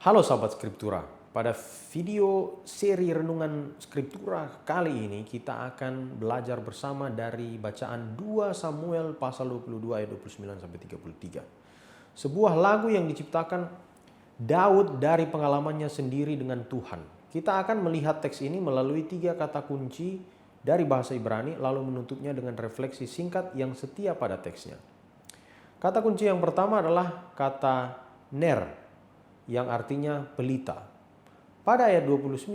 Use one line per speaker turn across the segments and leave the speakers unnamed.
Halo sahabat Skriptura, pada video seri Renungan Skriptura kali ini kita akan belajar bersama dari bacaan 2 Samuel pasal 22 ayat 29 sampai 33. Sebuah lagu yang diciptakan Daud dari pengalamannya sendiri dengan Tuhan. Kita akan melihat teks ini melalui 3 kata kunci dari bahasa Ibrani lalu menutupnya dengan refleksi singkat yang setia pada teksnya. Kata kunci yang pertama adalah kata ner, yang artinya pelita. Pada ayat 29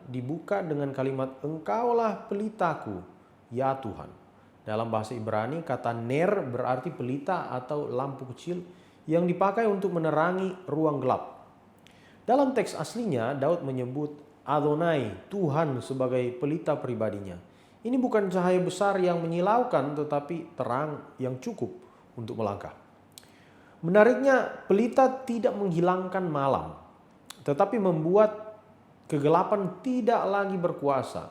dibuka dengan kalimat Engkaulah pelitaku, ya Tuhan. Dalam bahasa Ibrani kata ner berarti pelita atau lampu kecil yang dipakai untuk menerangi ruang gelap. Dalam teks aslinya Daud menyebut Adonai, Tuhan sebagai pelita pribadinya. Ini bukan cahaya besar yang menyilaukan tetapi terang yang cukup untuk melangkah. Menariknya, pelita tidak menghilangkan malam, tetapi membuat kegelapan tidak lagi berkuasa.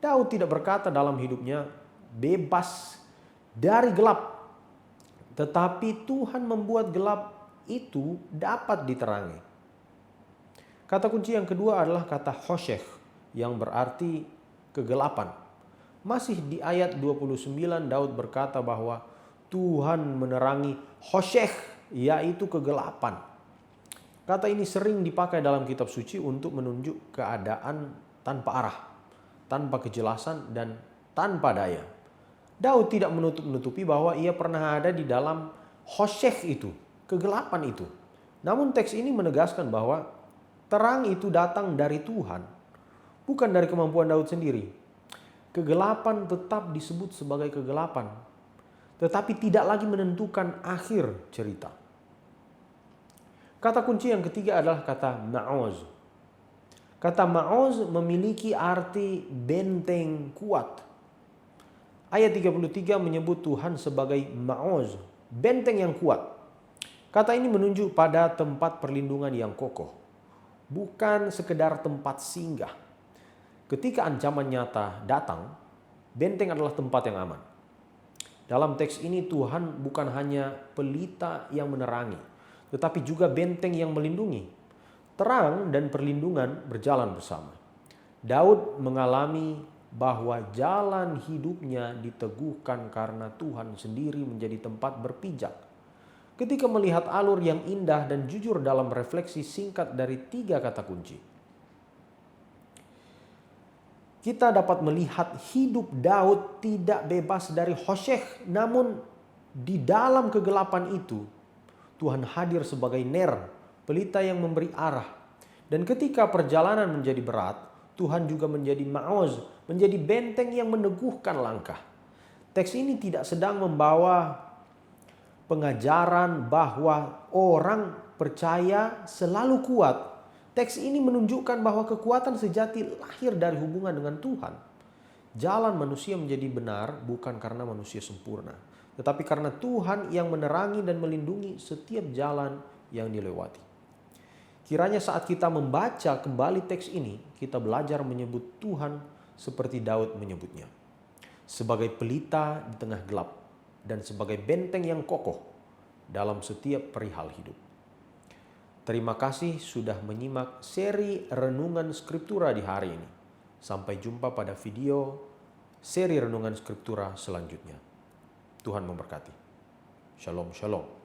Daud tidak berkata dalam hidupnya, bebas dari gelap. Tetapi Tuhan membuat gelap itu dapat diterangi. Kata kunci yang kedua adalah kata hoshech, yang berarti kegelapan. Masih di ayat 29 Daud berkata bahwa Tuhan menerangi hoshech, yaitu kegelapan. Kata ini sering dipakai dalam kitab suci untuk menunjuk keadaan tanpa arah, tanpa kejelasan, dan tanpa daya. Daud tidak menutup-nutupi bahwa ia pernah ada di dalam hoshech itu, kegelapan itu. Namun teks ini menegaskan bahwa terang itu datang dari Tuhan, bukan dari kemampuan Daud sendiri. Kegelapan tetap disebut sebagai kegelapan, tetapi tidak lagi menentukan akhir cerita. Kata kunci yang ketiga adalah kata ma'oz. Kata ma'oz memiliki arti benteng kuat. Ayat 33 menyebut Tuhan sebagai ma'oz, benteng yang kuat. Kata ini menunjuk pada tempat perlindungan yang kokoh, bukan sekedar tempat singgah. Ketika ancaman nyata datang, benteng adalah tempat yang aman. Dalam teks ini Tuhan bukan hanya pelita yang menerangi, tetapi juga benteng yang melindungi. Terang dan perlindungan berjalan bersama. Daud mengalami bahwa jalan hidupnya diteguhkan karena Tuhan sendiri menjadi tempat berpijak. Ketika melihat alur yang indah dan jujur dalam refleksi singkat dari 3 kata kunci, kita dapat melihat hidup Daud tidak bebas dari hoshech, namun di dalam kegelapan itu Tuhan hadir sebagai ner, pelita yang memberi arah. Dan ketika perjalanan menjadi berat, Tuhan juga menjadi ma'oz, menjadi benteng yang meneguhkan langkah. Teks ini tidak sedang membawa pengajaran bahwa orang percaya selalu kuat. Teks ini menunjukkan bahwa kekuatan sejati lahir dari hubungan dengan Tuhan. Jalan manusia menjadi benar bukan karena manusia sempurna, tetapi karena Tuhan yang menerangi dan melindungi setiap jalan yang dilewati. Kiranya saat kita membaca kembali teks ini, kita belajar menyebut Tuhan seperti Daud menyebutnya, sebagai pelita di tengah gelap dan sebagai benteng yang kokoh dalam setiap perihal hidup. Terima kasih sudah menyimak seri Renungan Skriptura di hari ini. Sampai jumpa pada video seri Renungan Skriptura selanjutnya. Tuhan memberkati. Shalom, shalom.